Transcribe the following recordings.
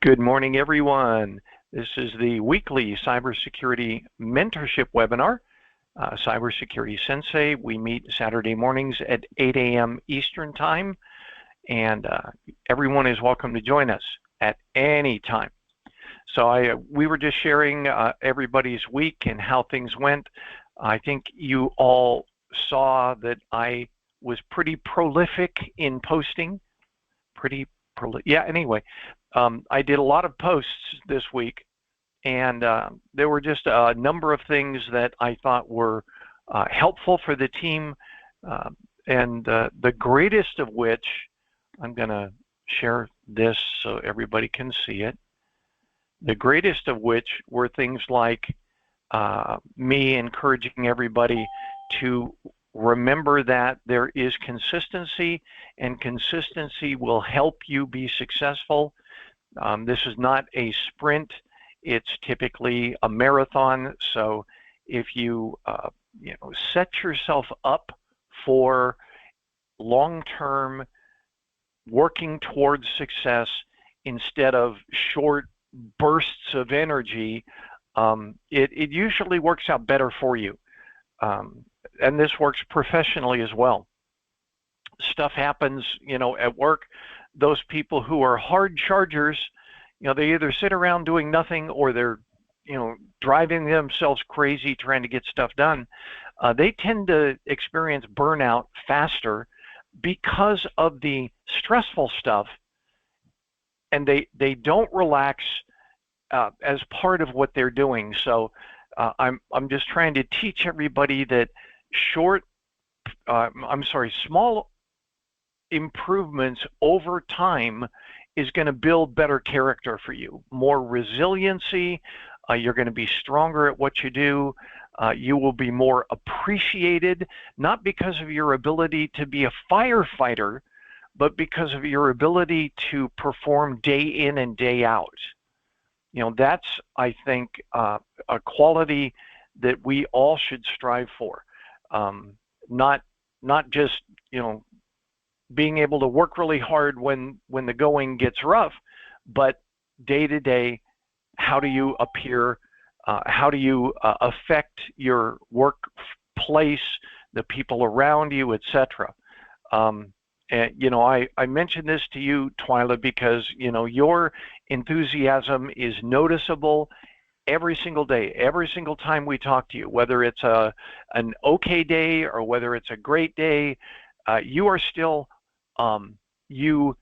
Good morning, everyone. This is the weekly cybersecurity mentorship webinar, CyberSecurity Sensei. We meet Saturday mornings at 8 a.m. Eastern Time, and everyone is welcome to join us at any time. So we were just sharing everybody's week and how things went. I think you all saw that I was pretty prolific in posting. Anyway. I did a lot of posts this week, and there were just a number of things that I thought were helpful for the team, and the greatest of which, I'm going to share this so everybody can see it, the greatest of which were things like me encouraging everybody to remember that there is consistency, and consistency will help you be successful. This is not a sprint, it's typically a marathon. So if you, set yourself up for long-term working towards success instead of short bursts of energy, it usually works out better for you. And this works professionally as well. Stuff happens, at work. Those people who are hard chargers, they either sit around doing nothing or they're, driving themselves crazy trying to get stuff done. They tend to experience burnout faster because of the stressful stuff, and they don't relax as part of what they're doing. So I'm just trying to teach everybody that small improvements over time is going to build better character for you, more resiliency. You're going to be stronger at what you do. You will be more appreciated, not because of your ability to be a firefighter, but because of your ability to perform day in and day out. That's, I think, a quality that we all should strive for. Not just, being able to work really hard when the going gets rough, but day to day, how do you appear? How do you affect your workplace, the people around you, etc.? And I mentioned this to you, Twyla, because your enthusiasm is noticeable every single day, every single time we talk to you, whether it's an okay day or whether it's a great day. You are still you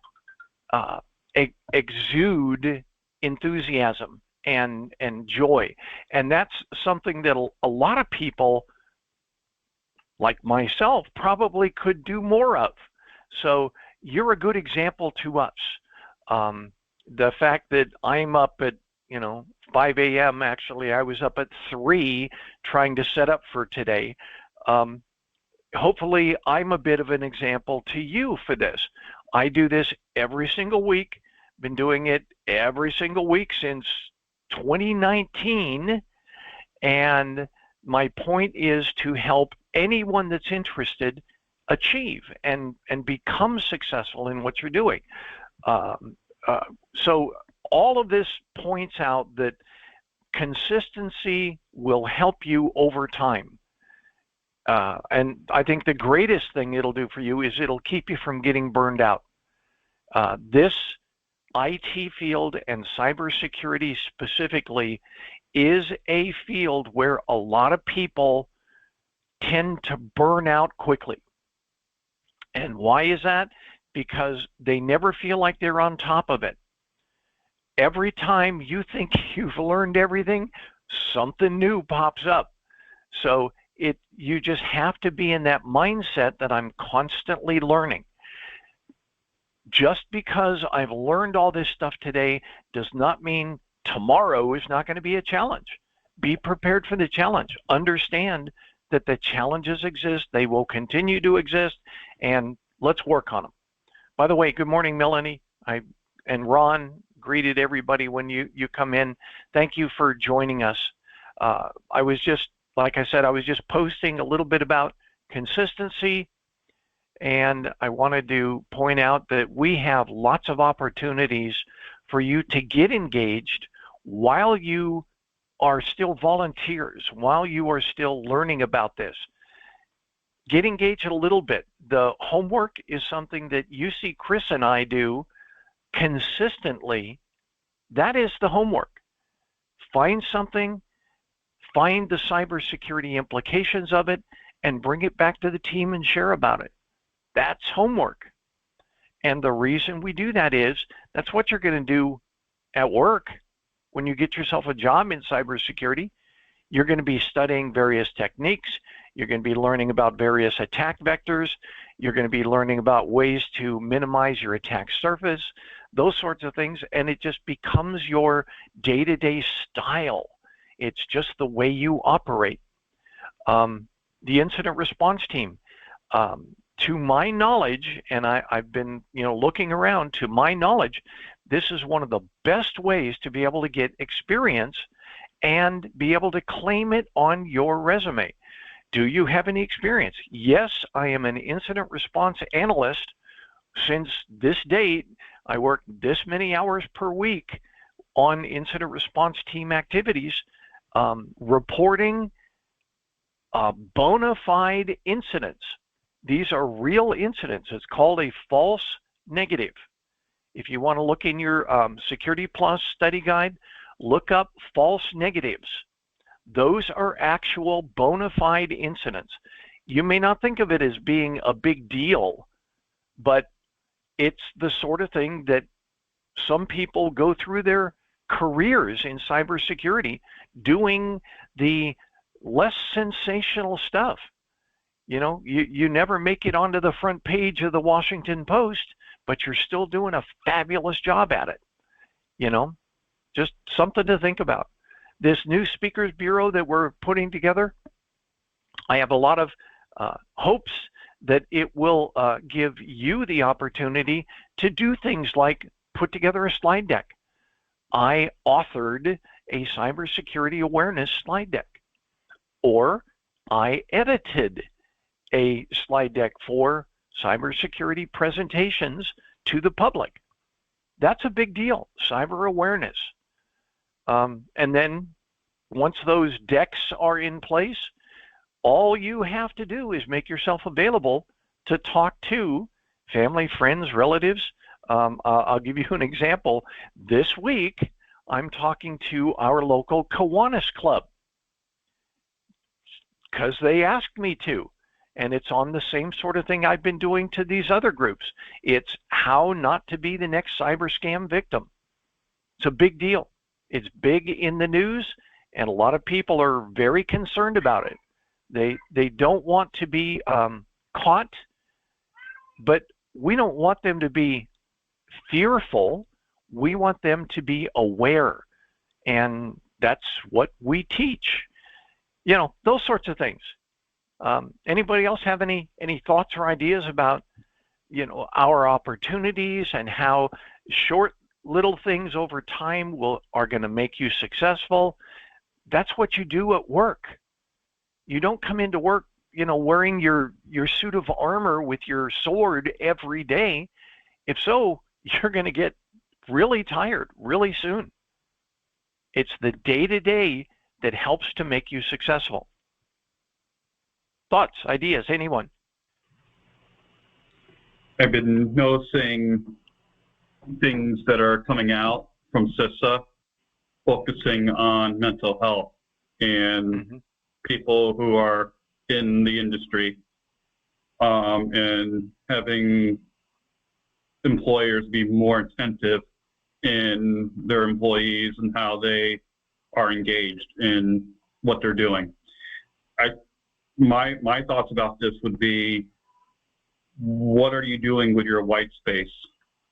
exude enthusiasm and joy, and that's something that a lot of people like myself probably could do more of. So you're a good example to us. The fact that I'm up at 5 a.m. Actually, I was up at 3 trying to set up for today. Hopefully I'm a bit of an example to you for this. I do this every single week, been doing it every single week since 2019, and my point is to help anyone that's interested achieve and become successful in what you're doing. So all of this points out that consistency will help you over time. And I think the greatest thing it'll do for you is it'll keep you from getting burned out. This IT field and cybersecurity specifically is a field where a lot of people tend to burn out quickly. And why is that? Because they never feel like they're on top of it. Every time you think you've learned everything, something new pops up. So you just have to be in that mindset that I'm constantly learning. Just because I've learned all this stuff today does not mean tomorrow is not going to be a challenge. Be prepared for the challenge. Understand that the challenges exist. They will continue to exist, and let's work on them. By the way, good morning, Melanie. And Ron greeted everybody when you come in. Thank you for joining us. Like I said, I was just posting a little bit about consistency, and I wanted to point out that we have lots of opportunities for you to get engaged while you are still volunteers, while you are still learning about this. Get engaged a little bit. The homework is something that you see Chris and I do consistently. That is the homework. Find something, find the cybersecurity implications of it, and bring it back to the team and share about it. That's homework. And the reason we do that is that's what you're going to do at work when you get yourself a job in cybersecurity. You're going to be studying various techniques. You're going to be learning about various attack vectors. You're going to be learning about ways to minimize your attack surface, those sorts of things. And it just becomes your day-to-day style. It's just the way you operate. The incident response team, to my knowledge, and I've been looking around, to my knowledge, this is one of the best ways to be able to get experience and be able to claim it on your resume. Do you have any experience? Yes, I am an incident response analyst. Since this date, I work this many hours per week on incident response team activities, reporting bona fide incidents. These are real incidents. It's called a false negative. If you want to look in your Security Plus study guide, look up false negatives. Those are actual bona fide incidents. You may not think of it as being a big deal, but it's the sort of thing that some people go through their careers in cybersecurity doing the less sensational stuff. You never make it onto the front page of the Washington Post, but you're still doing a fabulous job at it. Just something to think about. This new speakers bureau that we're putting together, I have a lot of hopes that it will give you the opportunity to do things like put together a slide deck. I authored a cybersecurity awareness slide deck, or I edited a slide deck for cybersecurity presentations to the public. That's a big deal, cyber awareness. And then once those decks are in place, all you have to do is make yourself available to talk to family, friends, relatives. I'll give you an example. This week, I'm talking to our local Kiwanis Club because they asked me to. And it's on the same sort of thing I've been doing to these other groups. It's how not to be the next cyber scam victim. It's a big deal. It's big in the news, and a lot of people are very concerned about it. They don't want to be caught, but we don't want them to be fearful. We want them to be aware, and that's what we teach. Those sorts of things. Anybody else have any thoughts or ideas about our opportunities and how short little things over time are going to make you successful? That's what you do at work. You don't come into work wearing your suit of armor with your sword every day. If so, you're going to get really tired really soon. It's the day-to-day that helps to make you successful. Thoughts, ideas, anyone? I've been noticing things that are coming out from CISA focusing on mental health and people who are in the industry, and having employers be more attentive in their employees and how they are engaged in what they're doing. My thoughts about this would be, what are you doing with your white space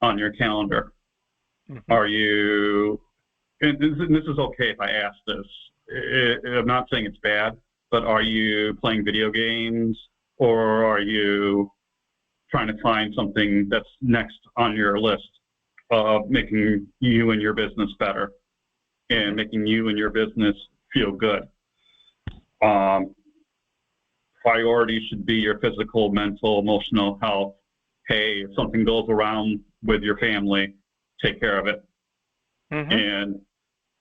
on your calendar? Are you, and this is okay if I ask this, I'm not saying it's bad, but are you playing video games, or are you trying to find something that's next on your list of making you and your business better and making you and your business feel good? Priority should be your physical, mental, emotional health. Hey, if something goes around with your family, take care of it. Mm-hmm. And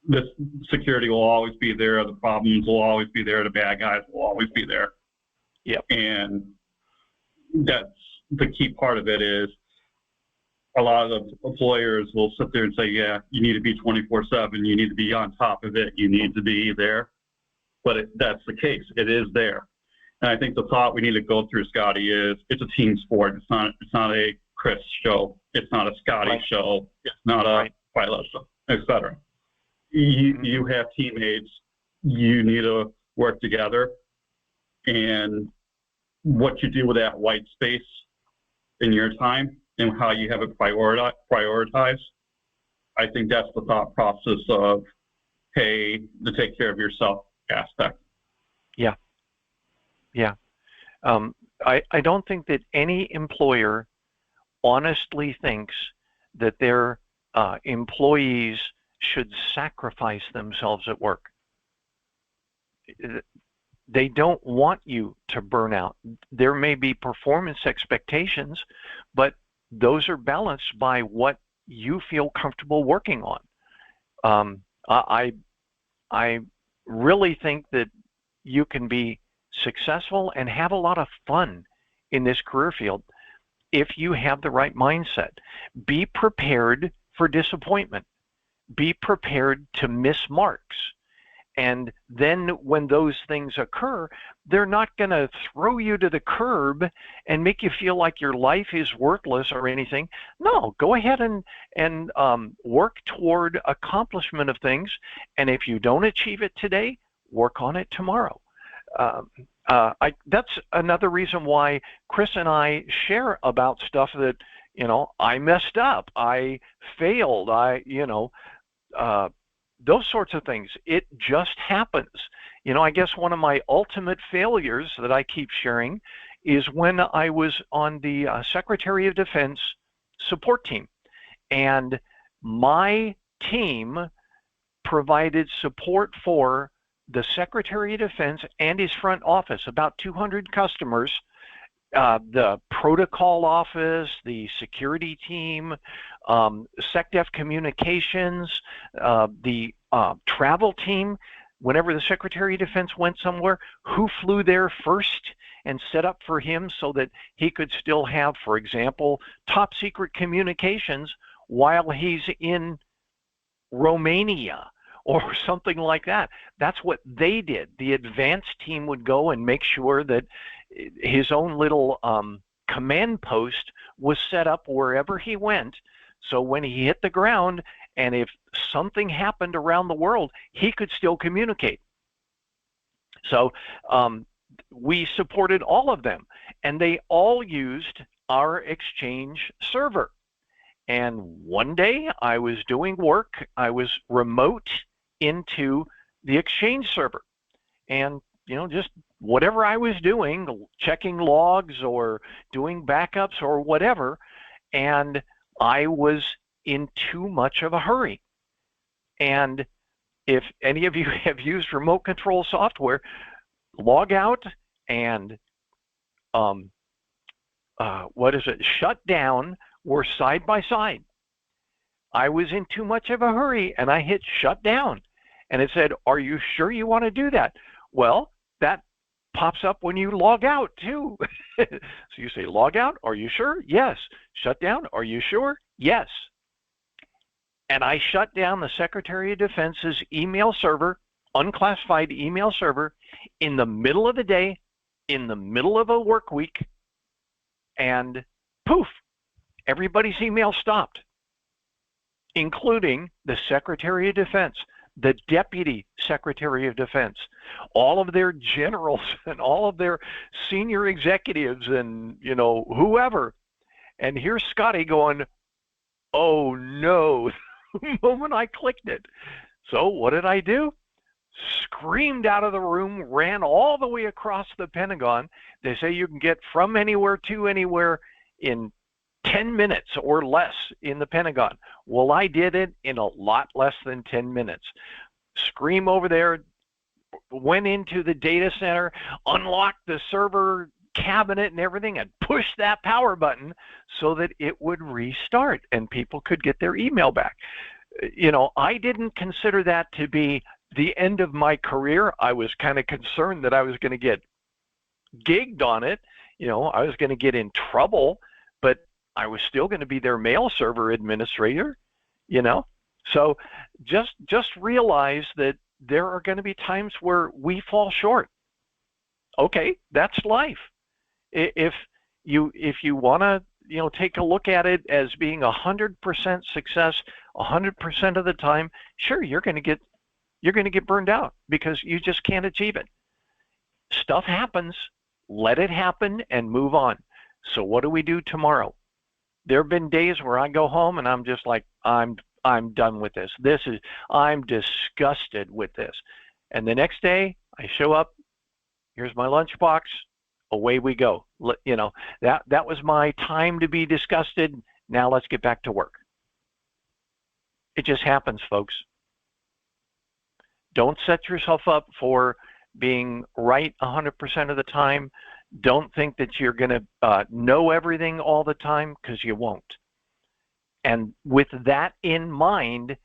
this security will always be there. The problems will always be there. The bad guys will always be there. Yep. And that's the key part of it is a lot of the employers will sit there and say, yeah, you need to be 24/7. You need to be on top of it. You need to be there. But that's the case. It is there. And I think the thought we need to go through, Scotty, is it's a team sport. It's not a Chris show. It's not a Scotty show. It's not a Philo show, etc. You have teammates. You need to work together. And what you do with that white space in your time and how you have it prioritized, I think that's the thought process of, hey, to take care of yourself aspect. Yeah. Yeah. I don't think that any employer honestly thinks that their employees should sacrifice themselves at work. They don't want you to burn out. There may be performance expectations, but those are balanced by what you feel comfortable working on. I really think that you can be successful and have a lot of fun in this career field if you have the right mindset. Be prepared for disappointment. Be prepared to miss marks. And then when those things occur, they're not going to throw you to the curb and make you feel like your life is worthless or anything. No, go ahead and work toward accomplishment of things. And if you don't achieve it today, work on it tomorrow. That's another reason why Chris and I share about stuff that, I messed up, I failed, those sorts of things. It just happens. I guess one of my ultimate failures that I keep sharing is when I was on the Secretary of Defense support team. And my team provided support for the Secretary of Defense and his front office, about 200 customers, the protocol office, the security team, SecDef communications, the travel team. Whenever the Secretary of Defense went somewhere, who flew there first and set up for him so that he could still have, for example, top secret communications while he's in Romania or something like that. That's what they did. The advanced team would go and make sure that his own little command post was set up wherever he went. So when he hit the ground, and if something happened around the world, he could still communicate. So we supported all of them, and they all used our Exchange server. And one day I was doing work, I was remote into the Exchange server, and just whatever I was doing, checking logs or doing backups or whatever, and I was in too much of a hurry. And if any of you have used remote control software, log out and shut down were side by side. I was in too much of a hurry and I hit shut down, and it said, are you sure you want to do that? Well, that pops up when you log out too. So you say, log out, are you sure? Yes. Shut down, are you sure? Yes. And I shut down the Secretary of Defense's email server, unclassified email server, in the middle of the day, in the middle of a work week, and poof, everybody's email stopped, including the Secretary of Defense, the Deputy Secretary of Defense, all of their generals and all of their senior executives and, whoever. And here's Scotty going, oh no, the moment I clicked it. So what did I do? Screamed out of the room, ran all the way across the Pentagon. They say you can get from anywhere to anywhere in 10 minutes or less in the Pentagon. Well, I did it in a lot less than 10 minutes. Scream over there, went into the data center, unlocked the server cabinet and everything, and pushed that power button so that it would restart and people could get their email back. I didn't consider that to be the end of my career. I was kind of concerned that I was going to get gigged on it. I was going to get in trouble, but I was still going to be their mail server administrator, So just realize that there are going to be times where we fall short. Okay, that's life. If you want to, take a look at it as being 100% success 100% of the time, sure, you're going to get burned out because you just can't achieve it. Stuff happens. Let it happen and move on. So what do we do tomorrow? There have been days where I go home and I'm just like, I'm done with this. I'm disgusted with this. And the next day I show up, here's my lunchbox, away we go. That was my time to be disgusted. Now let's get back to work. It just happens, folks. Don't set yourself up for being right 100% of the time. Don't think that you're going to know everything all the time, because you won't. And with that in mind,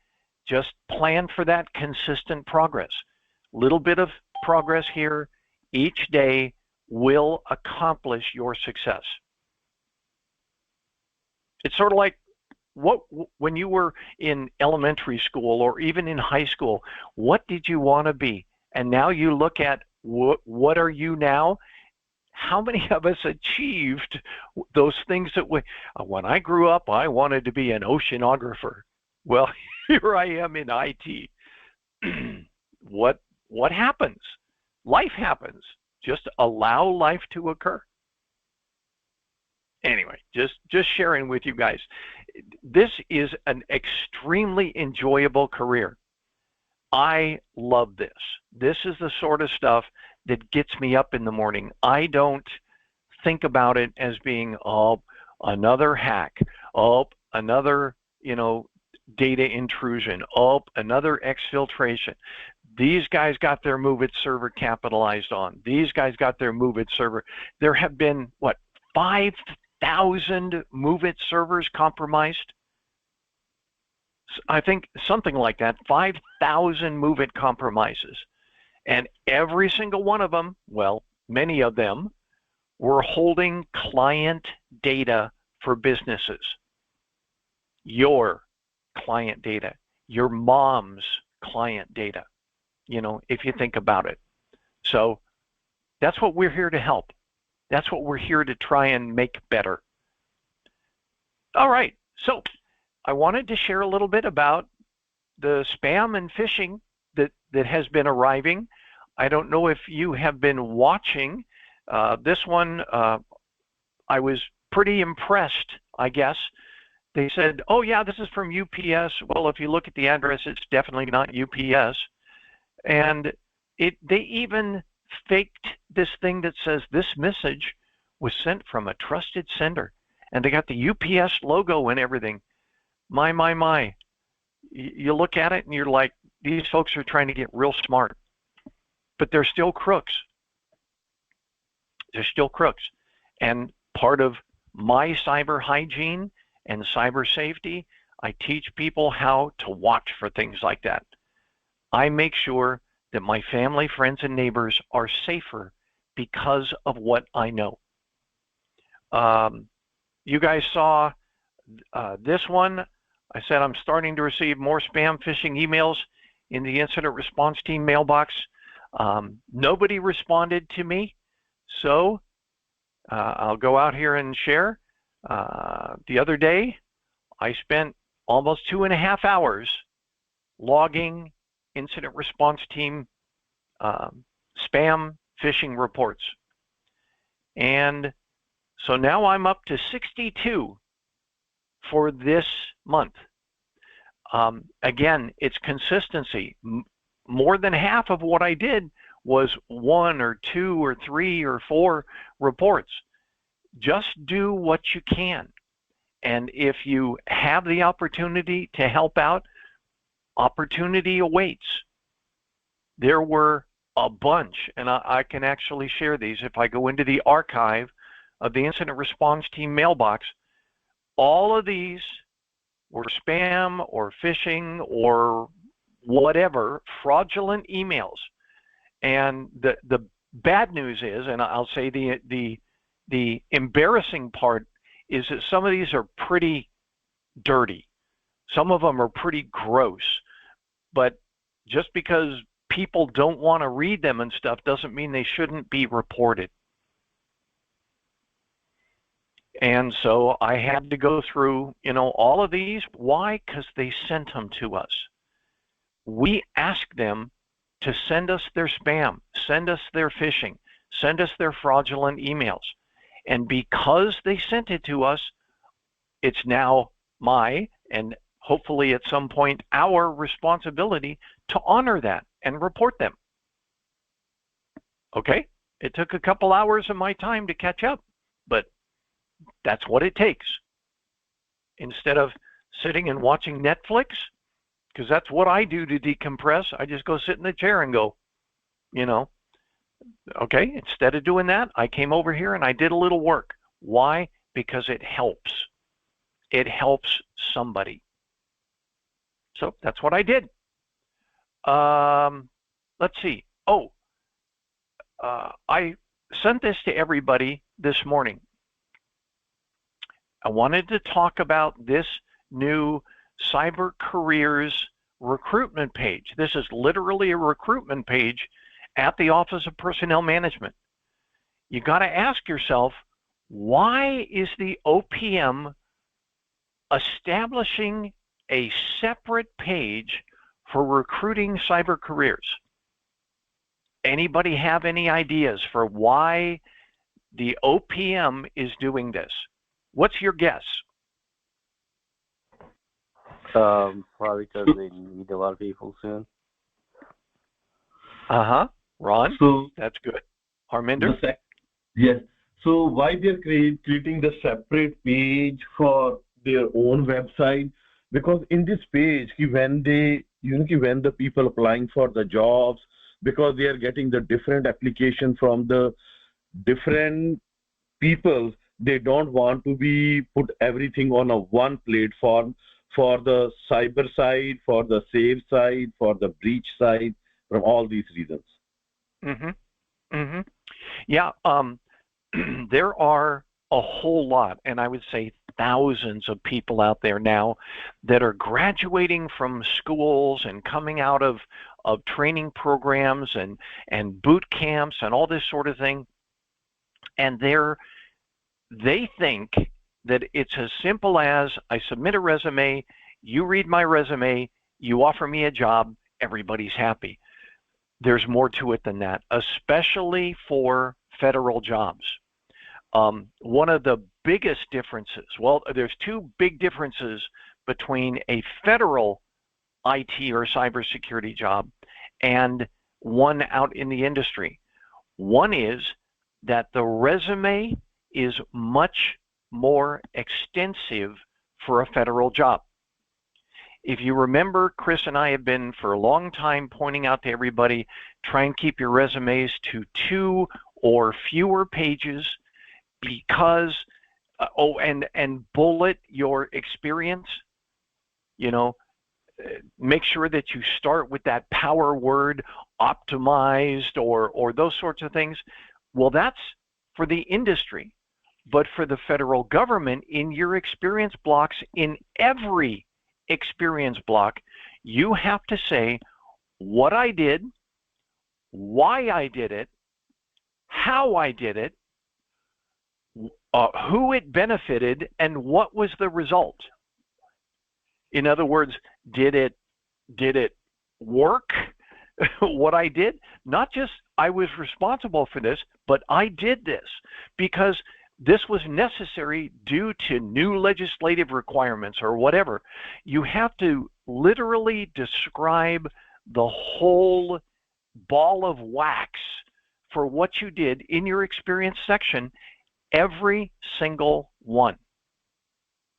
just plan for that consistent progress. Little bit of progress here each day will accomplish your success. It's sort of like when you were in elementary school or even in high school, what did you want to be? And now you look at what are you now? How many of us achieved those things that when I grew up, I wanted to be an oceanographer. Well, here I am in IT. What happens? Life happens. Just allow life to occur. Anyway, just sharing with you guys. This is an extremely enjoyable career. I love this. This is the sort of stuff that gets me up in the morning. I don't think about it as being, another hack, another, data intrusion, another exfiltration. These guys got their Move It server capitalized on. These guys got their Move It server. There have been, 5,000 Move It servers compromised? I think something like that, 5,000 Move It compromises. And every single one of them, many of them, were holding client data for businesses. Your client data, your mom's client data, if you think about it. So that's what we're here to help. That's what we're here to try and make better. All right, so I wanted to share a little bit about the spam and phishing that has been arriving. I don't know if you have been watching this one. I was pretty impressed, I guess. They said, oh yeah, this is from UPS. Well, if you look at the address, it's definitely not UPS. And they even faked this thing that says this message was sent from a trusted sender. And they got the UPS logo and everything. My. You look at it and you're like, these folks are trying to get real smart. But they're still crooks. They're still crooks. And part of my cyber hygiene and cyber safety, I teach people how to watch for things like that. I make sure that my family, friends, and neighbors are safer because of what I know. You guys saw this one. I said I'm starting to receive more spam phishing emails in the incident response team mailbox. Nobody responded to me, so I'll go out here and share. The other day, I spent almost 2.5 hours logging incident response team spam phishing reports. And so now I'm up to 62 for this month. Again, it's consistency. More than half of what I did was 1 or 2 or 3 or 4 reports. Just do what you can. And if you have the opportunity to help out, opportunity awaits. There were a bunch, and I can actually share these. If I go into the archive of the incident response team mailbox, all of these or spam or phishing or whatever, fraudulent emails. And the bad news is, and I'll say the embarrassing part is that some of these are pretty dirty. Some of them are pretty gross. But just because people don't want to read them and stuff doesn't mean they shouldn't be reported. And so I had to go through, all of these. Why? Because they sent them to us. We asked them to send us their spam, send us their phishing, send us their fraudulent emails. And because they sent it to us, it's now my, and hopefully at some point our responsibility to honor that and report them. Okay? It took a couple hours of my time to catch up, but that's what it takes. Instead of sitting and watching Netflix, because that's what I do to decompress, I just go sit in the chair and go, okay, instead of doing that, I came over here and I did a little work. Why? Because it helps. It helps somebody. So that's what I did. Let's see. I sent this to everybody this morning. I wanted to talk about this new Cyber Careers recruitment page. This is literally a recruitment page at the Office of Personnel Management. You got to ask yourself, why is the OPM establishing a separate page for recruiting cyber careers? Anybody have any ideas for why the OPM is doing this? What's your guess? Probably because they need a lot of people soon. Ron? So that's good. Harminder? Yes. So why they're creating the separate page for their own website? Because in this page, when when the people applying for the jobs, because they are getting the different application from the different people, they don't want to be put everything on a one platform for the cyber side, for the save side, for the breach side, from all these reasons. Yeah, there are a whole lot, and I would say thousands of people out there now that are graduating from schools and coming out of training programs and boot camps and all this sort of thing. And they think that it's as simple as I submit a resume, you read my resume, you offer me a job, everybody's happy. There's more to it than that, especially for federal jobs. One of the biggest differences, well, there's two big differences between a federal IT or cybersecurity job and one out in the industry. One is that the resume is much more extensive for a federal job. If you remember, Chris and I have been for a long time pointing out to everybody, try and keep your resumes to 2 or fewer pages, because, and bullet your experience, make sure that you start with that power word, optimized, or those sorts of things. Well, that's for the industry. But for the federal government, in your experience blocks, in every experience block, you have to say what I did, why I did it, how I did it, who it benefited, and what was the result. In other words, did it work, what I did? Not just I was responsible for this, but I did this because this was necessary due to new legislative requirements or whatever. You have to literally describe the whole ball of wax for what you did in your experience section, every single one.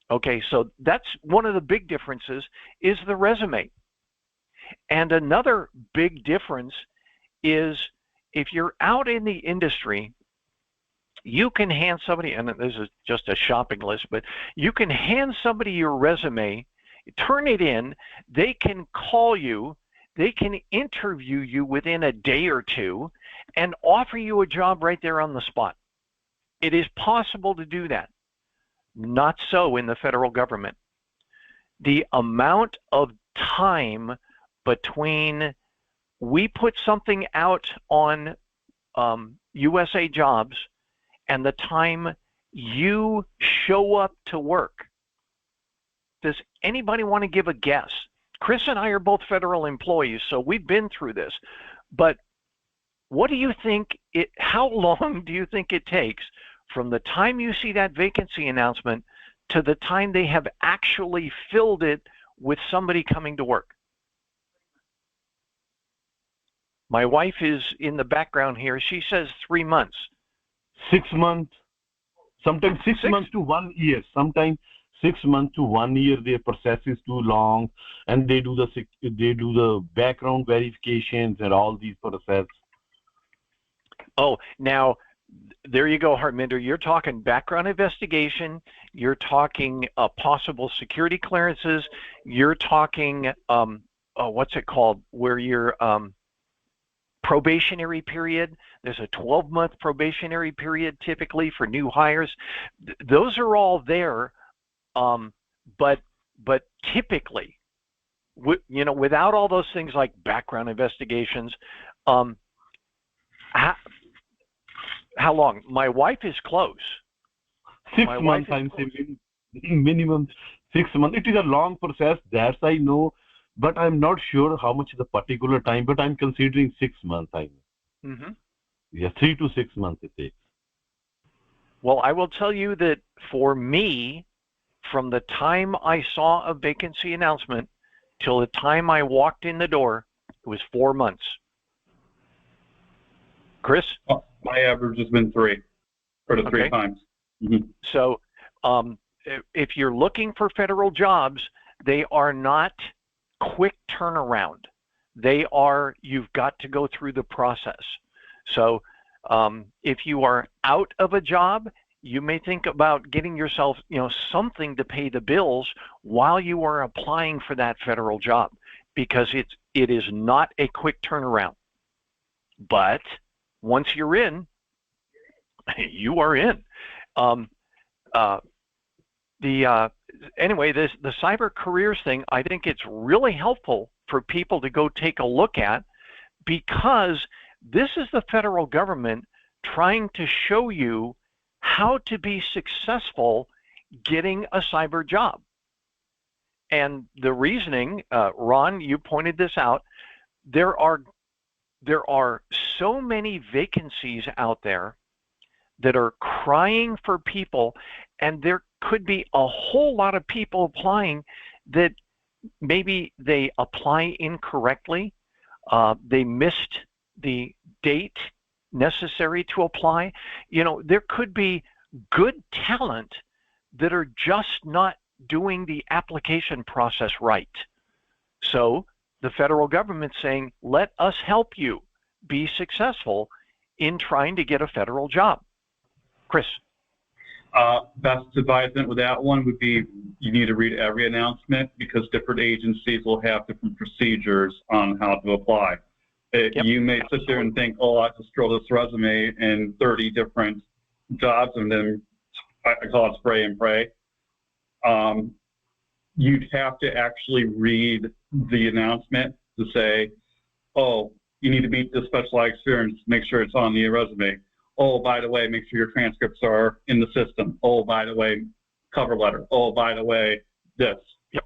Okay, so that's one of the big differences is the resume. And another big difference is if you're out in the industry, you can hand somebody, and this is just a shopping list, but you can hand somebody your resume turn it in. They can call you. They can interview you within a day or two and offer you a job right there on the spot. It is possible to do that. Not so in the federal government. The amount of time between we put something out on USAJOBS and the time you show up to work. Does anybody want to give a guess? Chris and I are both federal employees, so we've been through this. But what do you think how long do you think it takes from the time you see that vacancy announcement to the time they have actually filled it with somebody coming to work? My wife is in the background here. She says 3 months. 6 months, sometimes 6 months to 1 year. Sometimes 6 months to 1 year, their process is too long, and they do the background verifications and all these processes. Oh, now there you go, Harminder. You're talking background investigation. You're talking possible security clearances. You're talking what's it called? Where you're probationary period. There's a 12-month probationary period typically for new hires. Those are all there, but typically, without all those things like background investigations, how long? My wife is close. 6 months, I'm saying minimum 6 months. It is a long process, that I know, but I'm not sure how much the particular time, but I'm considering 6 months. I know. Mm-hmm. Yeah, 3 to 6 months it takes. Well, I will tell you that for me, from the time I saw a vacancy announcement till the time I walked in the door, it was 4 months. Chris? My average has been 3 to 3 times. Mm-hmm. So if you're looking for federal jobs, they are not quick turnaround. You've got to go through the process. So if you are out of a job, you may think about getting yourself, something to pay the bills while you are applying for that federal job, because it is not a quick turnaround. But once you're in, you are in. Anyway, the cyber careers thing, I think it's really helpful for people to go take a look at, because this is the federal government trying to show you how to be successful getting a cyber job. And the reasoning, Ron, you pointed this out, there are so many vacancies out there that are crying for people, and there could be a whole lot of people applying that maybe they apply incorrectly, they missed the date necessary to apply. There could be good talent that are just not doing the application process right. So the federal government's saying, let us help you be successful in trying to get a federal job. Chris? Best advisement with that one would be you need to read every announcement, because different agencies will have different procedures on how to apply. Yep. You may sit there and think, I just throw this resume in 30 different jobs and then I call it spray and pray. You'd have to actually read the announcement to say, you need to meet this specialized experience, make sure it's on the resume. By the way, make sure your transcripts are in the system. By the way, cover letter. By the way, this. Yep.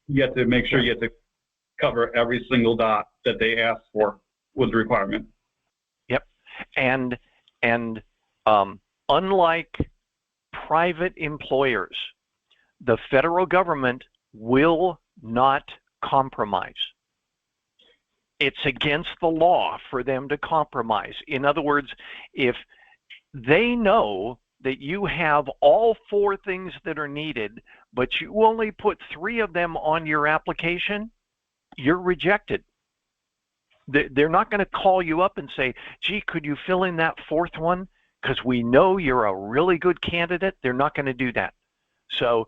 You have to make sure you have to cover every single dot that they ask for with the requirement. Yep. And unlike private employers, the federal government will not compromise. It's against the law for them to compromise. In other words, if they know that you have all 4 things that are needed, but you only put 3 of them on your application, you're rejected. They're not going to call you up and say, gee, could you fill in that 4th one? 'Cause because we know you're a really good candidate. They're not going to do that. So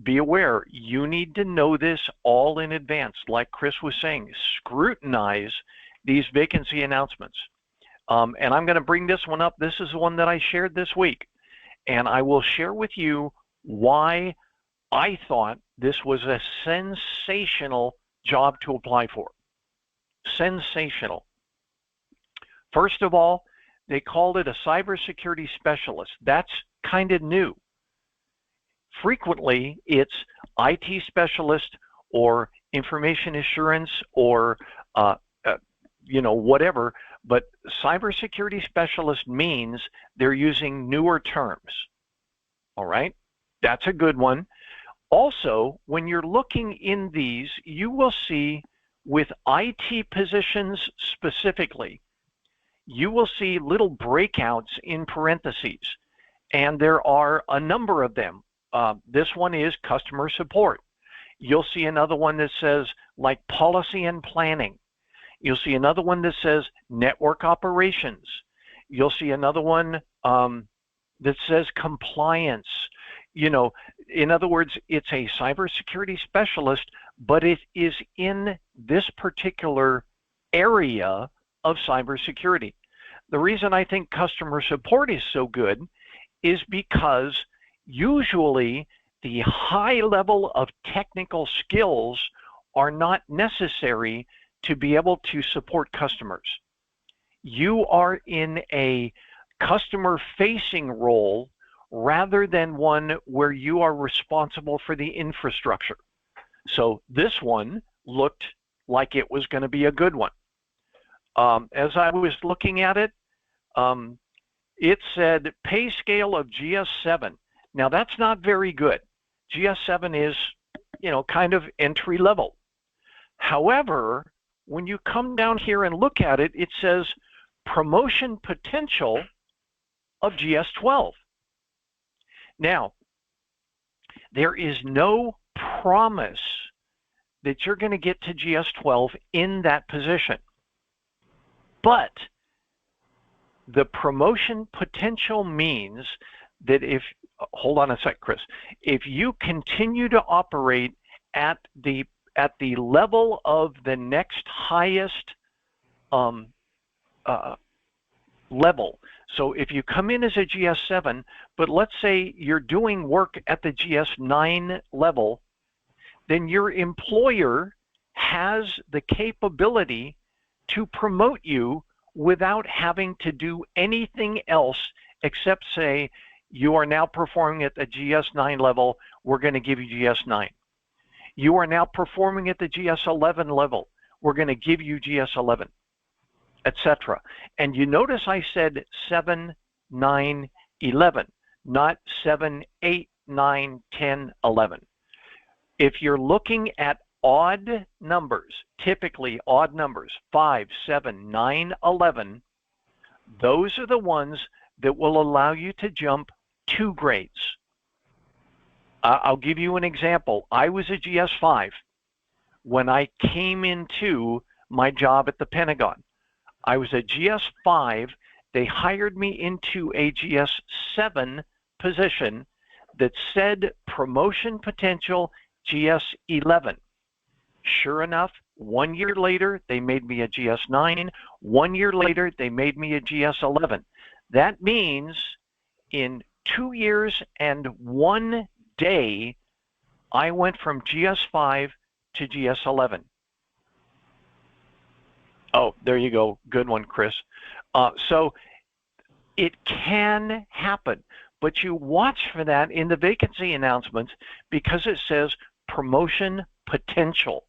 be aware, you need to know this all in advance. Like Chris was saying, scrutinize these vacancy announcements. And I'm going to bring this one up. This is one that I shared this week. And I will share with you why I thought this was a sensational job to apply for. Sensational. First of all, they called it a cybersecurity specialist. That's kind of new. Frequently, it's IT specialist or information assurance or whatever, but cybersecurity specialist means they're using newer terms. All right, that's a good one. Also, when you're looking in these, you will see with IT positions specifically, you will see little breakouts in parentheses, and there are a number of them. This one is customer support. You'll see another one that says like policy and planning. You'll see another one that says network operations. You'll see another one that says compliance. In other words, it's a cybersecurity specialist, but it is in this particular area of cybersecurity. The reason I think customer support is so good is because usually the high level of technical skills are not necessary to be able to support customers. You are in a customer-facing role rather than one where you are responsible for the infrastructure. So this one looked like it was going to be a good one. As I was looking at it, it said pay scale of GS7. Now that's not very good. GS7 is, kind of entry level. However, when you come down here and look at it, it says promotion potential of GS12. Now, there is no promise that you're going to get to GS12 in that position. But the promotion potential means that hold on a sec, Chris, if you continue to operate at the level of the next highest level. So if you come in as a GS7, but let's say you're doing work at the GS9 level, then your employer has the capability to promote you without having to do anything else except say, you are now performing at the GS9 level, we're going to give you GS9. You are now performing at the GS11 level, we're going to give you GS11, etc. And you notice I said 7, 9, 11, not 7, 8, 9, 10, 11. If you're looking at odd numbers, typically odd numbers, 5, 7, 9, 11, those are the ones that will allow you to jump 2 grades. I'll give you an example. I was a GS5 when I came into my job at the Pentagon. I was a GS5. They hired me into a GS7 position that said promotion potential GS11. Sure enough, 1 year later, they made me a GS9. 1 year later, they made me a GS11. That means in 2 years and 1 day, I went from GS5 to GS11. Oh, there you go. Good one, Chris. So it can happen, but you watch for that in the vacancy announcements because it says promotion potential.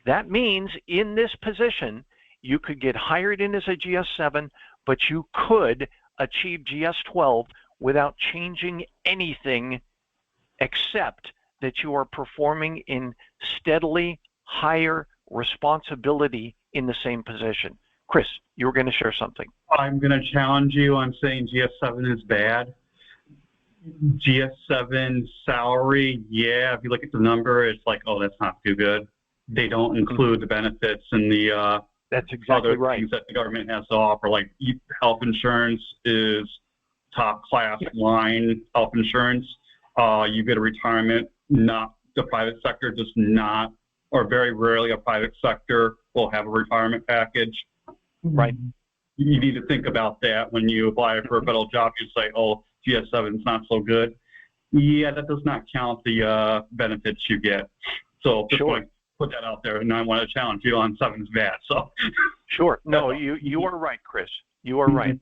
That means in this position, you could get hired in as a GS7, but you could achieve GS12 without changing anything except that you are performing in steadily higher responsibility in the same position. Chris, you were going to share something. I'm going to challenge you on saying GS7 is bad. GS7 salary, yeah, if you look at the number, it's like, oh, that's not too good. They don't include the benefits and the that's exactly other right. things that the government has to offer, like health insurance is top class line health insurance. You get a retirement not the private sector does not, or very rarely a private sector will have a retirement package. Right. You need to think about that when you apply for a federal job. You say, oh, GS7 is not so good. Yeah, that does not count the benefits you get. So just want to put that out there, and I want to challenge you on 7's bad. So sure. No, you are right, Chris. You are right.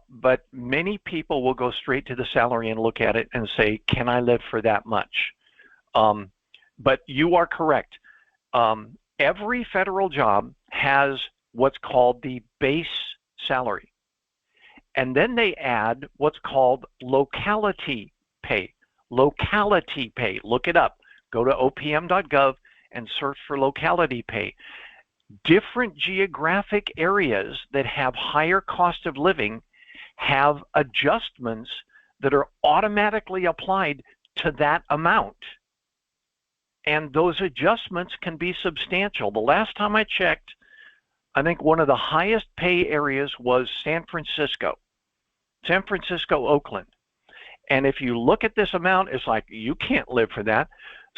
But many people will go straight to the salary and look at it and say, can I live for that much? But you are correct. Every federal job has what's called the base salary. And then they add what's called locality pay. Locality pay. Look it up. Go to opm.gov and search for locality pay. Different geographic areas that have higher cost of living have adjustments that are automatically applied to that amount. And those adjustments can be substantial. The last time I checked, I think one of the highest pay areas was San Francisco, Oakland. And if you look at this amount, it's like, you can't live for that.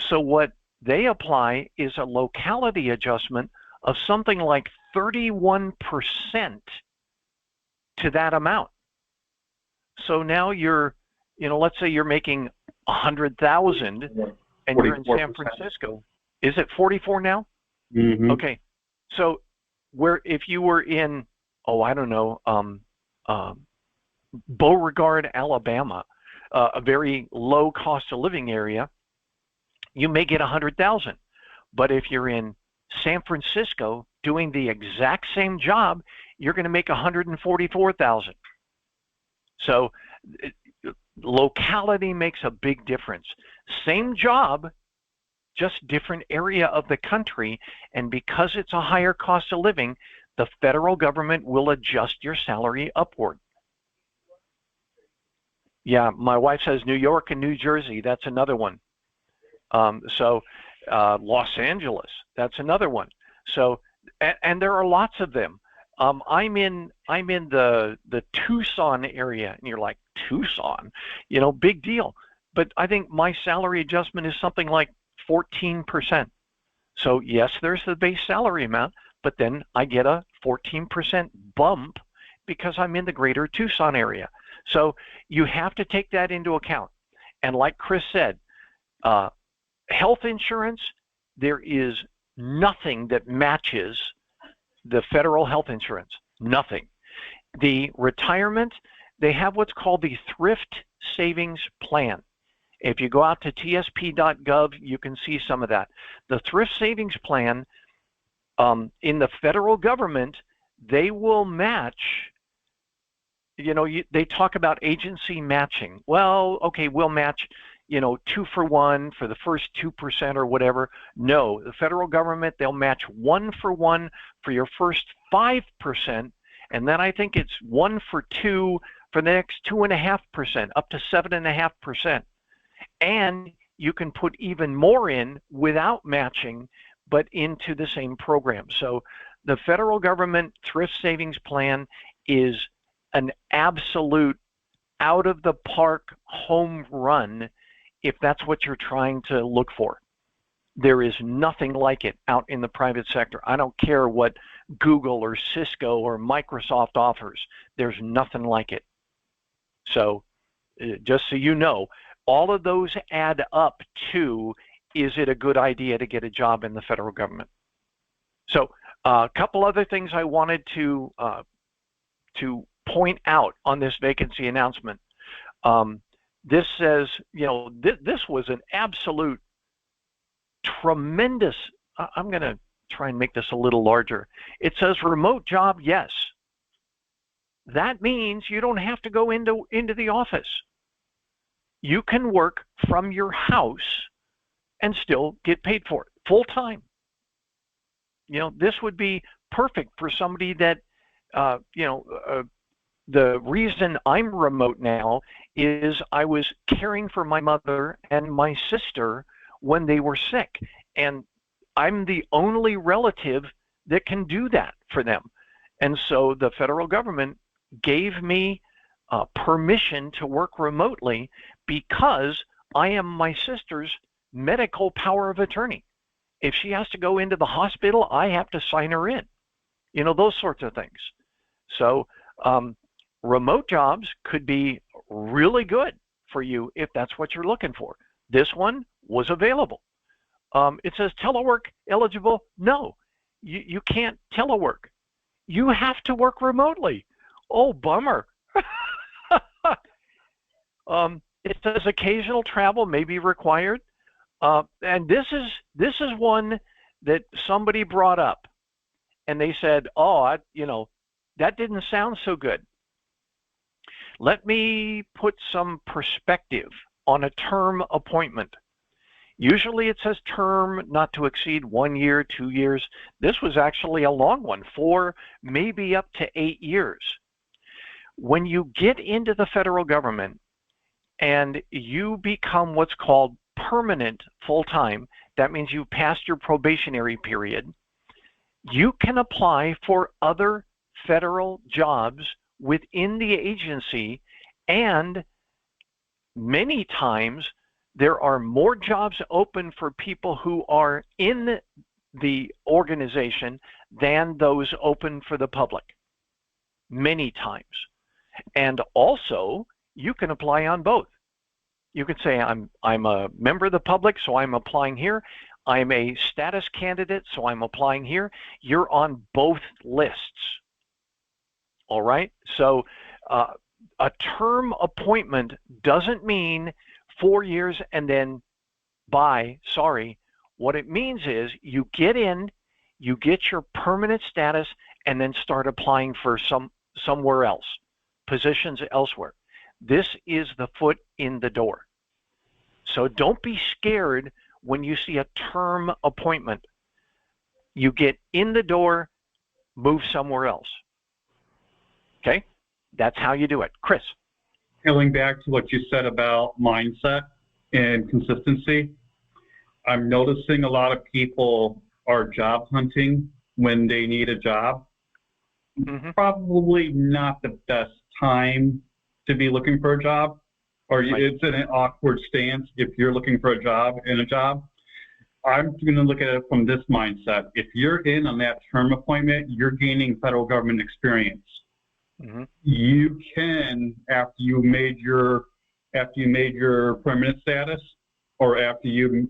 So what they apply is a locality adjustment of something like 31% to that amount. So now you're, let's say you're making 100,000 and you're in San Francisco. Is it 44 now? Mm-hmm. Okay. So where if you were in, I don't know, Beauregard, Alabama, a very low cost of living area, you may get 100,000. But if you're in San Francisco doing the exact same job, you're going to make 144,000. So locality makes a big difference. Same job, just different area of the country, and because it's a higher cost of living, the federal government will adjust your salary upward. Yeah, my wife says New York and New Jersey, that's another one. Los Angeles, that's another one. So, and there are lots of them. I'm in the Tucson area, and you're like, Tucson, big deal. But I think my salary adjustment is something like 14%. So yes, there's the base salary amount, but then I get a 14% bump because I'm in the greater Tucson area. So you have to take that into account. And like Chris said, health insurance, there is nothing that matches the federal health insurance, nothing. The retirement, they have what's called the Thrift Savings Plan. If you go out to tsp.gov, you can see some of that. The Thrift Savings Plan, in the federal government, they will match, they talk about agency matching. Well, okay, we'll match, 2-for-1 for the first 2% or whatever. No, the federal government, they'll match 1-for-1 for your first 5%, and then I think it's 1-for-2 for the next 2.5%, up to 7.5%. And you can put even more in without matching, but into the same program. So the federal government thrift savings plan is an absolute out of the park home run if that's what you're trying to look for. There is nothing like it out in the private sector. I don't care what Google or Cisco or Microsoft offers. There's nothing like it. So just so you know, all of those add up to, is it a good idea to get a job in the federal government? So a couple other things I wanted to point out on this vacancy announcement. This says, this was an absolute tremendous, I'm going to try and make this a little larger. It says remote job, yes. That means you don't have to go into the office. You can work from your house and still get paid for it full time. This would be perfect for somebody that, the reason I'm remote now is I was caring for my mother and my sister when they were sick. And I'm the only relative that can do that for them. And so the federal government gave me permission to work remotely because I am my sister's medical power of attorney. If she has to go into the hospital, I have to sign her in. You know, those sorts of things. So remote jobs could be really good for you if that's what you're looking for. This one was available. It says telework eligible. No, you can't telework. You have to work remotely. Oh, bummer. It says occasional travel may be required. And this is one that somebody brought up, and they said, "Oh, that didn't sound so good." Let me put some perspective on a term appointment. Usually it says term not to exceed 1 year, 2 years. This was actually a long one, 4, maybe up to 8 years. When you get into the federal government and you become what's called permanent full-time, that means you've passed your probationary period, you can apply for other federal jobs within the agency, and many times there are more jobs open for people who are in the organization than those open for the public, many times. And also, you can apply on both. You could say, I'm a member of the public, so I'm applying here. I'm a status candidate, so I'm applying here. You're on both lists. All right? So a term appointment doesn't mean 4 years and then bye, sorry. What it means is you get in, you get your permanent status, and then start applying for somewhere else, positions elsewhere. This is the foot in the door. So don't be scared when you see a term appointment. You get in the door, move somewhere else. Okay? That's how you do it. Chris. Going back to what you said about mindset and consistency, I'm noticing a lot of people are job hunting when they need a job. Mm-hmm. Probably not the best time to be looking for a job, or right. It's in an awkward stance if you're looking for a job in a job. I'm going to look at it from this mindset. If you're in on that term appointment, you're gaining federal government experience. Mm-hmm. You can, after you made your permanent status, or after you're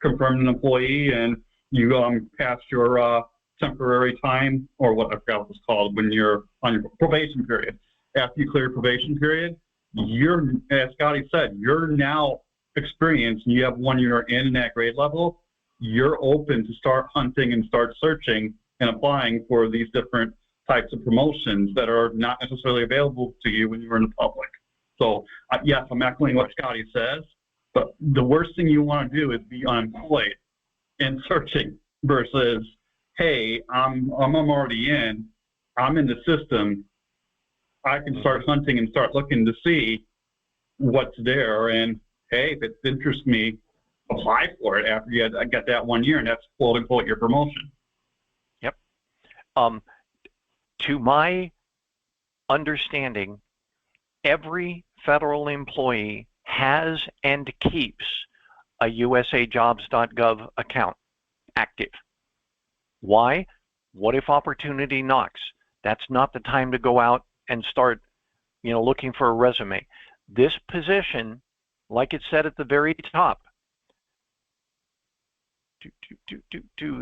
confirmed an employee and you passed your temporary time, or what I forgot what it's called, when you're on your probation period. After you clear your probation period, you're, as Scotty said, you're now experienced and you have 1 year in that grade level. You're open to start hunting and start searching and applying for these different types of promotions that are not necessarily available to you when you're in the public. So yes, I'm echoing what Scotty says, but the worst thing you want to do is be unemployed and searching versus, hey, I'm already in, I'm in the system, I can start hunting and start looking to see what's there, and hey, if it interests me, apply for it after you get that 1 year, and that's quote unquote your promotion. Yep. To my understanding, every federal employee has and keeps a USAJOBS.gov account active. Why? What if opportunity knocks? That's not the time to go out and start, looking for a resume. This position, like it said at the very top,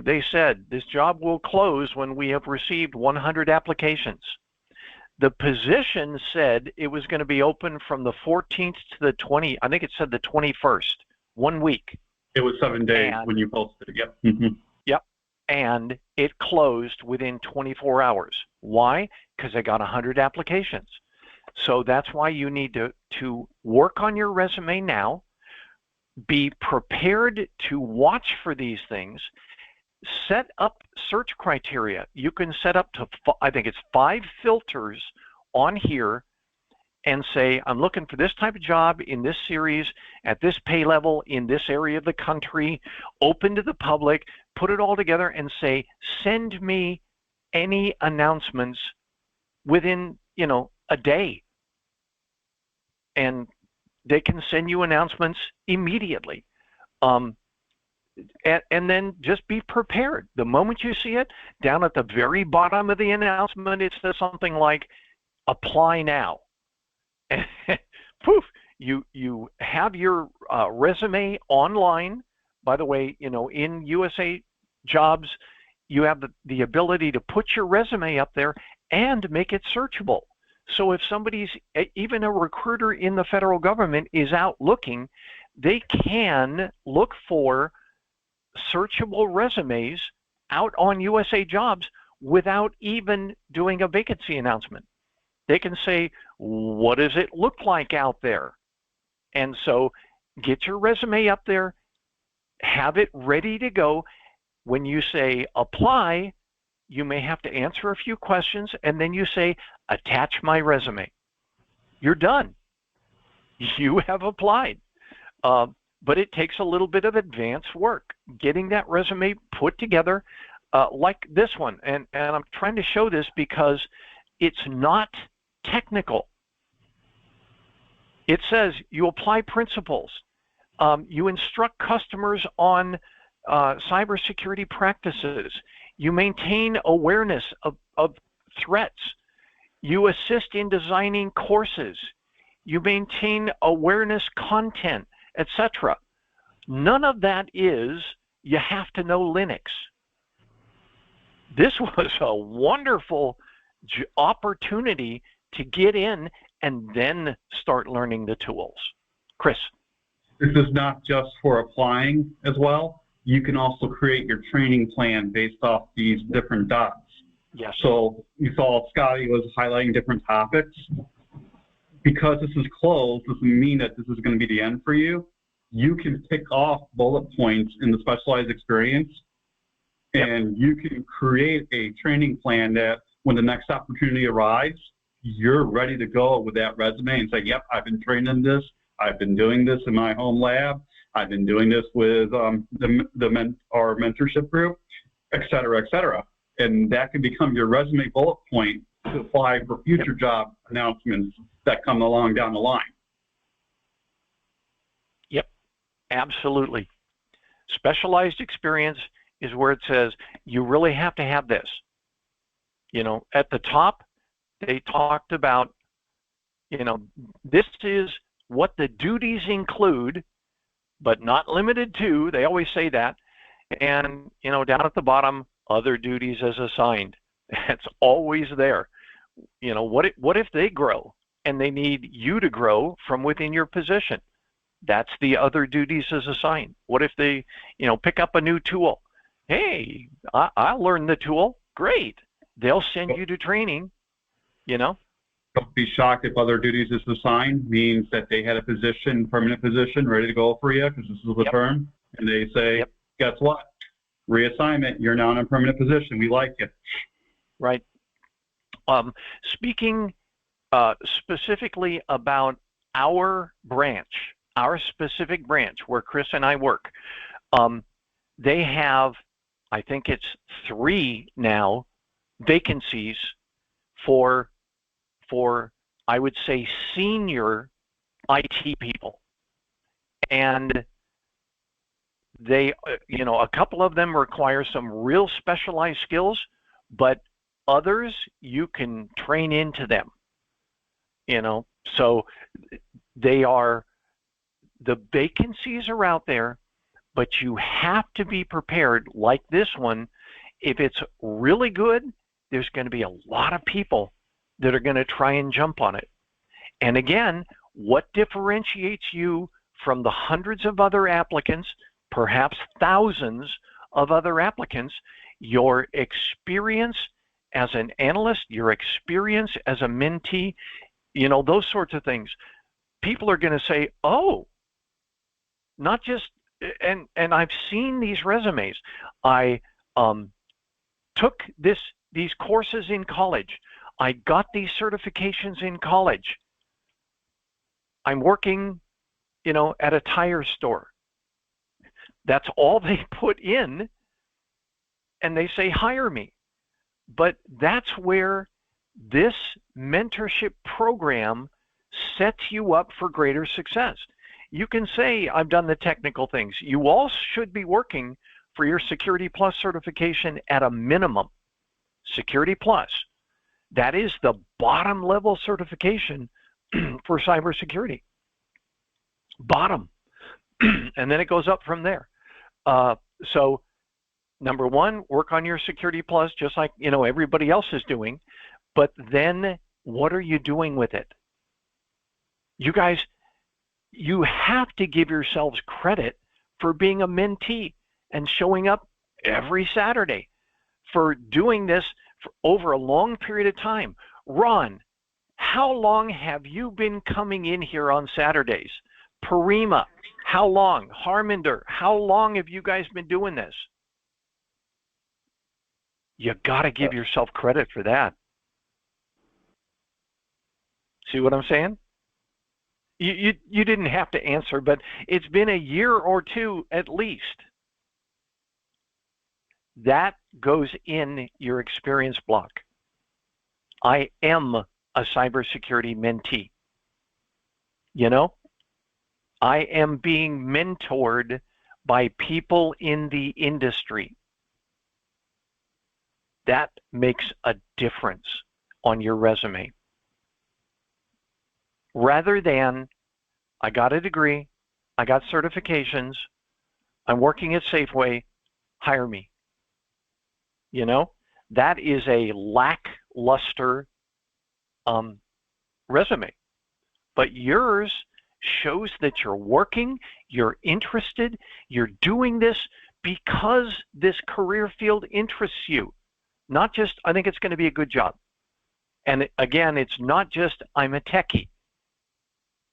they said this job will close when we have received 100 applications. The position said it was going to be open from the 14th to the 20th. I think it said the 21st, 1 week. It was 7 days when you posted it. Yep. Mm-hmm. Yep. And it closed within 24 hours. Why? Because they got 100 applications. So that's why you need to work on your resume now. Be prepared to watch for these things. Set up search criteria. You can set up to, I think it's 5 filters on here, and say, I'm looking for this type of job in this series, at this pay level, in this area of the country, open to the public, put it all together and say, send me any announcements within, a day. And They can send you announcements immediately. And then just be prepared. The moment you see it, down at the very bottom of the announcement, it says something like, apply now. And poof, you have your resume online. By the way, in USAJOBS, you have the ability to put your resume up there and make it searchable. So if even a recruiter in the federal government is out looking, they can look for searchable resumes out on USAJOBS without even doing a vacancy announcement. They can say, what does it look like out there? And so get your resume up there, have it ready to go. When you say apply, you may have to answer a few questions, and then you say, attach my resume. You're done. You have applied. But it takes a little bit of advanced work, getting that resume put together like this one. And I'm trying to show this because it's not technical. It says you apply principles. You instruct customers on cybersecurity practices. You maintain awareness of threats. You assist in designing courses. You maintain awareness content, etc. None of that is you have to know Linux. This was a wonderful opportunity to get in and then start learning the tools. Chris. This is not just for applying as well. You can also create your training plan based off these different dots. Yes. So you saw Scotty was highlighting different topics. Because this is closed doesn't mean that this is going to be the end for you. You can pick off bullet points in the specialized experience, and you can create a training plan that when the next opportunity arrives, you're ready to go with that resume and say, yep, I've been trained in this. I've been doing this in my home lab. I've been doing this with our mentorship group, et cetera, et cetera. And that can become your resume bullet point to apply for future job announcements that come along down the line. Yep, absolutely. Specialized experience is where it says you really have to have this. At the top, they talked about, this is what the duties include, but not limited to. They always say that. And, down at the bottom, other duties as assigned. That's always there. What if they grow and they need you to grow from within your position? That's the other duties as assigned. What if they, pick up a new tool? Hey, I learned the tool. Great. They'll send you to training, Don't be shocked if other duties is assigned means that they had a position, permanent position, ready to go for you, because this is the term. And they say, guess what? Reassignment, you're now in a permanent position. We like you. Right. Speaking specifically about our branch, our specific branch where Chris and I work, they have, I think it's 3 now, vacancies for I would say senior IT people. And they, a couple of them require some real specialized skills, but others you can train into them. So the vacancies are out there, but you have to be prepared. Like this one, if it's really good, there's going to be a lot of people that are going to try and jump on it. And again, what differentiates you from the hundreds of other applicants, perhaps thousands of other applicants? Your experience as an analyst, your experience as a mentee, those sorts of things. People are going to say, oh, not just, and I've seen these resumes. I took these courses in college. I got these certifications in college. I'm working, at a tire store. That's all they put in, and they say, hire me. But that's where this mentorship program sets you up for greater success. You can say, I've done the technical things. You all should be working for your Security Plus certification at a minimum. Security Plus. That is the bottom level certification for cybersecurity. Bottom. And then it goes up from there. So number one, work on your Security Plus just like everybody else is doing. But then what are you doing with it? You guys, you have to give yourselves credit for being a mentee and showing up every Saturday, for doing this for over a long period of time. Ron, how long have you been coming in here on Saturdays? Parima, how long? Harminder, how long have you guys been doing this? You got to give yourself credit for that. See what I'm saying? You didn't have to answer, but it's been a year or two at least. That goes in your experience block. I am a cybersecurity mentee. I am being mentored by people in the industry. That makes a difference on your resume. Rather than, I got a degree, I got certifications, I'm working at Safeway, hire me. That is a lackluster resume. But yours shows that you're working, you're interested, you're doing this because this career field interests you. Not just, I think it's going to be a good job. And again, it's not just, I'm a techie.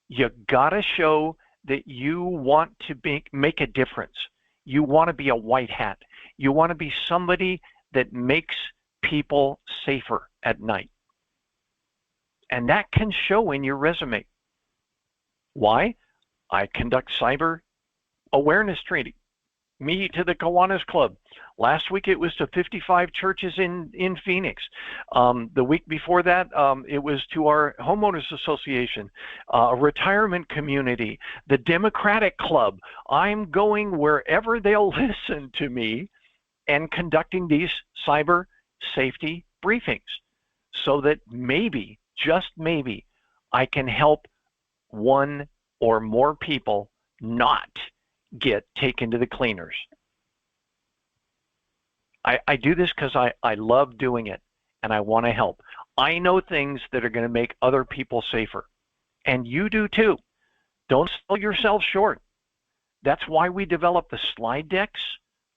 You got to show that you want to make a difference. You want to be a white hat. You want to be somebody that makes people safer at night. And that can show in your resume. Why? I conduct cyber awareness training. Me to the Kiwanis Club. Last week it was to 55 churches in Phoenix. The week before that, it was to our homeowners association, a retirement community, the Democratic Club. I'm going wherever they'll listen to me and conducting these cyber safety briefings so that maybe, just maybe, I can help one or more people not get taken to the cleaners. I do this because I love doing it and I want to help. I know things that are going to make other people safer. And you do too. Don't sell yourself short. That's why we developed the slide decks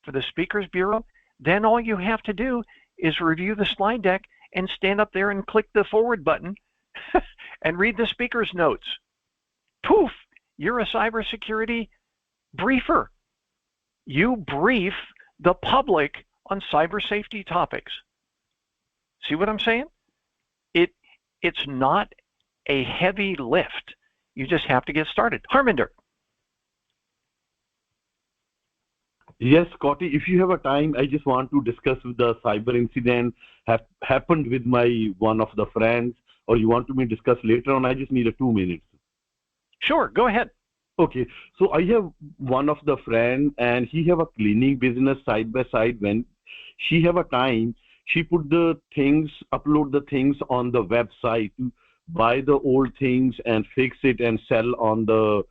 for the Speakers Bureau. Then all you have to do is review the slide deck and stand up there and click the forward button and read the speaker's notes. Poof, you're a cybersecurity briefer. You brief the public on cyber safety topics. See what I'm saying? It's not a heavy lift. You just have to get started. Harminder. Yes, Scotty, if you have a time, I just want to discuss the cyber incident happened with one of the friends, or you want me to discuss later on? I just need 2 minutes. Sure, go ahead. Okay, so I have one of the friend and he have a cleaning business side by side. When she have a time, she put the things, upload the things on the website to buy the old things and fix it and sell on the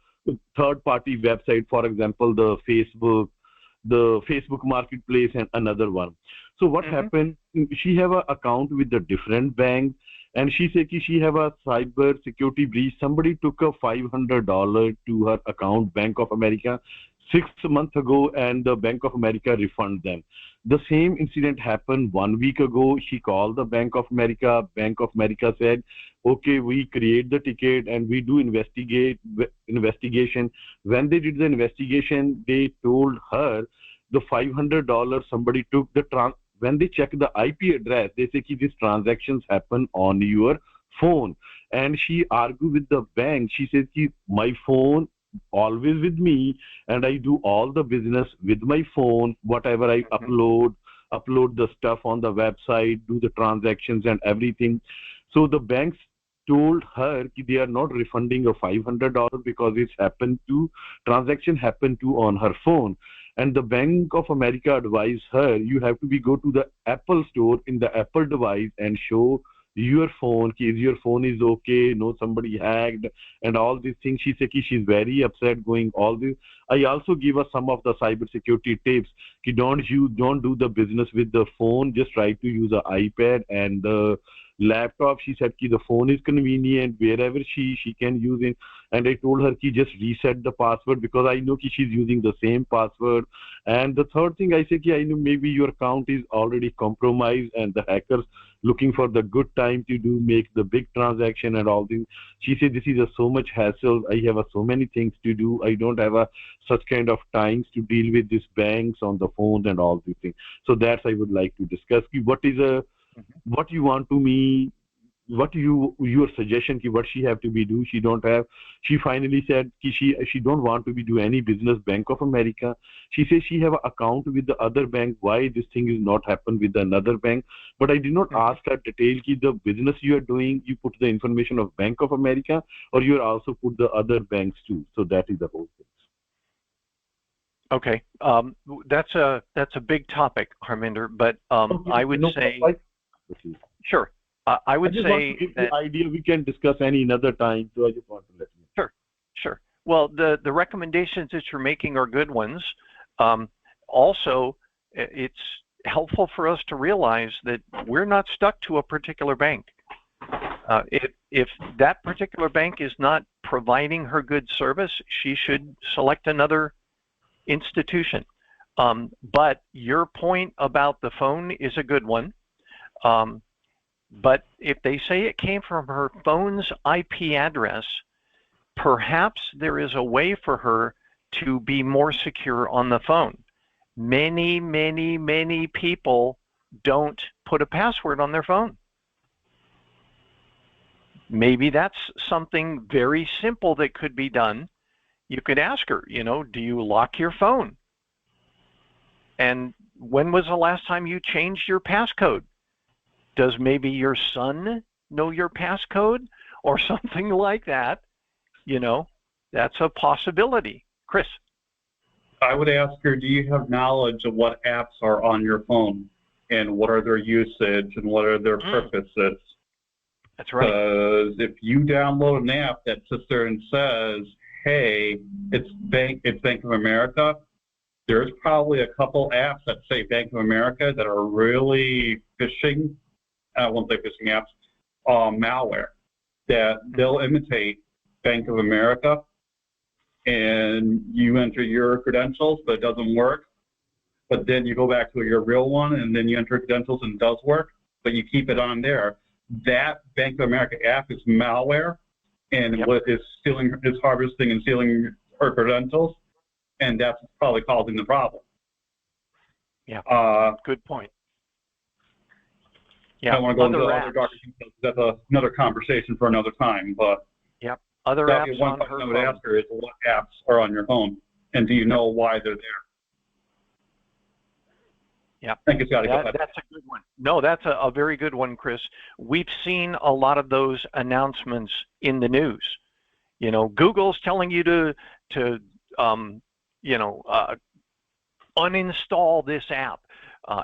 third party website, for example, the Facebook marketplace and another one. So what happened, she have an account with a different bank and she said she have a cyber security breach. Somebody took a $500 to her account, Bank of America, 6 months ago, and the Bank of America refund them. The same incident happened 1 week ago. She called the Bank of America. Bank of America said, okay, we create the ticket and we do investigation. When they did the investigation, they told her the $500 somebody took when they check the IP address, they say these transactions happen on your phone. And she argued with the bank. She said, my phone always with me and I do all the business with my phone. Whatever I upload the stuff on the website, do the transactions and everything. So the banks told her that they are not refunding a $500 because transaction happened to on her phone. And the Bank of America advised her, you have to go to the Apple store in the Apple device and show your phone, if your phone is okay, no somebody hacked, and all these things. She said she's very upset going all this. I also give her some of the cybersecurity tips. Don't do the business with the phone. Just try to use an iPad and the laptop. She said the phone is convenient wherever she can use it. And I told her just reset the password because I know she's using the same password. And the third thing I said, I know maybe your account is already compromised and the hackers looking for the good time to make the big transaction and all things. She said this is so much hassle. I have so many things to do. I don't have such kind of times to deal with these banks on the phones and all these things. So that's I would like to discuss. What you want to me? What your suggestion? What she have to do? She don't have. She finally said she don't want to do any business Bank of America. She says she have an account with the other bank. Why this thing is not happen with another bank? But I did not ask her detail. The business you are doing, you put the information of Bank of America, or you also put the other banks too. So that is the whole thing. Okay, that's a big topic, Harminder. But Okay, I would say, sure. I would say give that the idea we can discuss any another time. So I just want to let you know. Sure. Well, the recommendations that you're making are good ones. Also, it's helpful for us to realize that we're not stuck to a particular bank. If that particular bank is not providing her good service, she should select another institution. But your point about the phone is a good one. But if they say it came from her phone's IP address, perhaps there is a way for her to be more secure on the phone. Many people don't put a password on their phone. Maybe that's something very simple that could be done. You could ask her, do you lock your phone? And when was the last time you changed your passcode? Does maybe your son know your passcode or something like that? That's a possibility. Chris? I would ask her, do you have knowledge of what apps are on your phone and what are their usage and what are their purposes? That's right. Because if you download an app that sits there and says, hey, it's Bank of America, there's probably a couple apps that say Bank of America that are really phishing. I won't say phishing apps, malware, that they'll imitate Bank of America, and you enter your credentials, but it doesn't work. But then you go back to your real one, and then you enter credentials, and it does work, but you keep it on there. That Bank of America app is malware, and what is harvesting and stealing her credentials, and that's probably causing the problem. Yeah, good point. Yeah, I don't want to go into other darker details. That's another conversation for another time. But other apps one on question her I would phone. ask her is, what apps are on your phone, and do you know why they're there? Yeah, I think it's got to go. That's a good one. No, that's a very good one, Chris. We've seen a lot of those announcements in the news. Google's telling you to uninstall this app.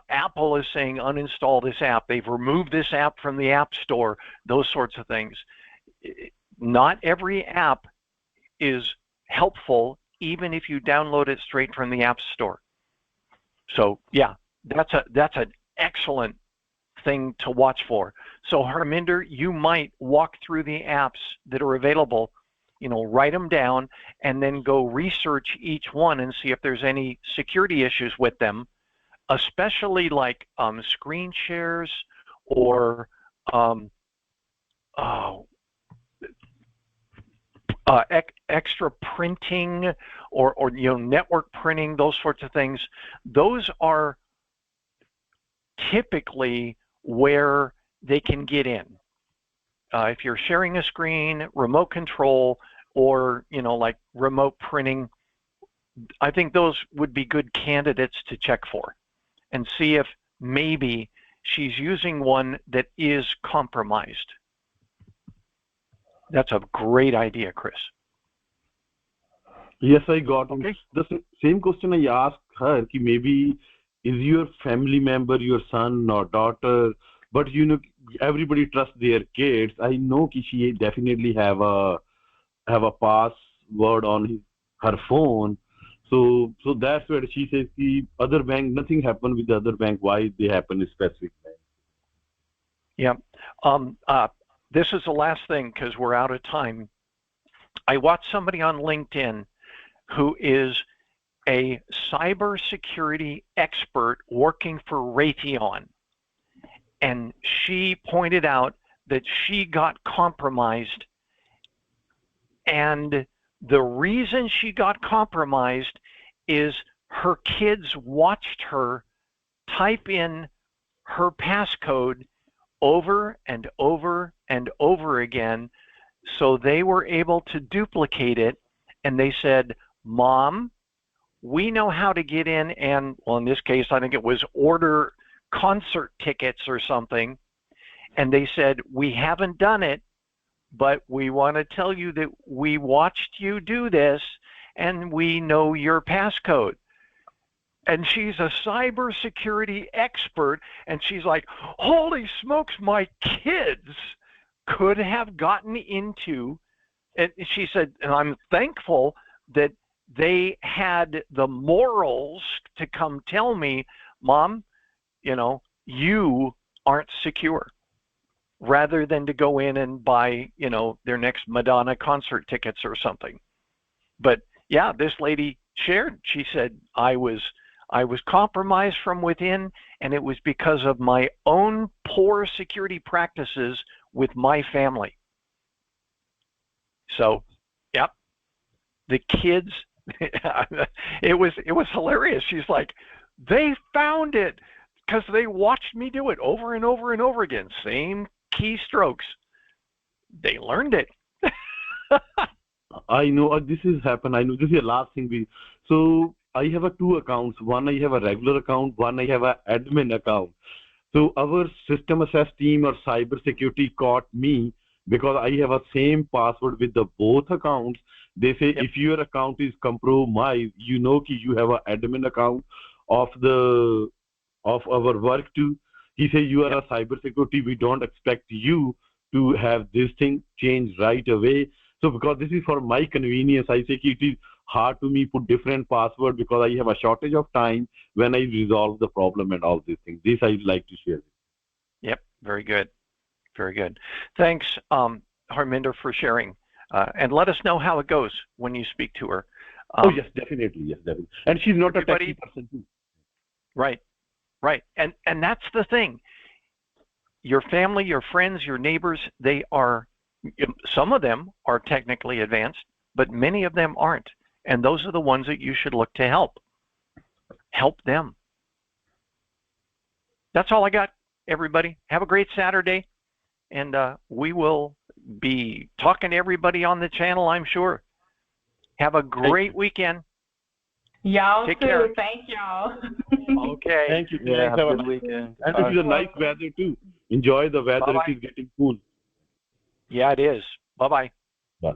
Apple is saying uninstall this app. They've removed this app from the App Store, those sorts of things. Not every app is helpful, even if you download it straight from the App Store. So yeah, that's an excellent thing to watch for. So Harminder, you might walk through the apps that are available, write them down, and then go research each one and see if there's any security issues with them, especially like screen shares or extra printing or network printing, those sorts of things. Those are typically where they can get in. If you're sharing a screen, remote control, or like remote printing, I think those would be good candidates to check for and see if maybe she's using one that is compromised. That's a great idea, Chris. Yes, I got Okay. the same question I asked her. Ki maybe is your family member, your son or daughter, but everybody trusts their kids. I know ki she definitely have a password on her phone. So that's where she says the other bank, nothing happened with the other bank. Why they happen in specific bank? Yeah. This is the last thing because we're out of time. I watched somebody on LinkedIn who is a cybersecurity expert working for Raytheon. And she pointed out that she got compromised. And the reason she got compromised is her kids watched her type in her passcode over and over and over again. So they were able to duplicate it. And they said, Mom, we know how to get in and, well, in this case, I think it was order concert tickets or something. And they said, we haven't done it, but we want to tell you that we watched you do this and we know your passcode. And she's a cybersecurity expert. And she's like, holy smokes, my kids could have gotten into, and she said, and I'm thankful that they had the morals to come tell me, Mom, you aren't secure, rather than to go in and buy, their next Madonna concert tickets or something. But yeah, this lady shared, she said, I was compromised from within, and it was because of my own poor security practices with my family. So, yep, the kids, it was hilarious. She's like, they found it because they watched me do it over and over and over again. Same keystrokes. They learned it. I know this has happened. I know this is the last thing so I have two accounts. One I have a regular account, one I have an admin account. So our system access team or cybersecurity caught me because I have a same password with the both accounts. They say if your account is compromised, you have an admin account of our work too. He says you are a cybersecurity. We don't expect you to have this thing changed right away. So because this is for my convenience, I say it is hard to me put different password because I have a shortage of time when I resolve the problem and all these things. This I'd like to share. Yep, very good. Very good. Thanks, Harminder, for sharing. And let us know how it goes when you speak to her. Oh, yes, definitely. Yes, definitely. And she's not a techy person too. Right, right. And that's the thing. Your family, your friends, your neighbors, some of them are technically advanced, but many of them aren't. And those are the ones that you should look to help. Help them. That's all I got, everybody. Have a great Saturday. And we will be talking to everybody on the channel, I'm sure. Have a great weekend. Y'all Take too. care. Thank y'all. Okay. Thank you. Yeah, have a good weekend. And it is a nice weather too. Enjoy the weather. Bye-bye. It is getting cool. Yeah, it is. Bye-bye. Bye.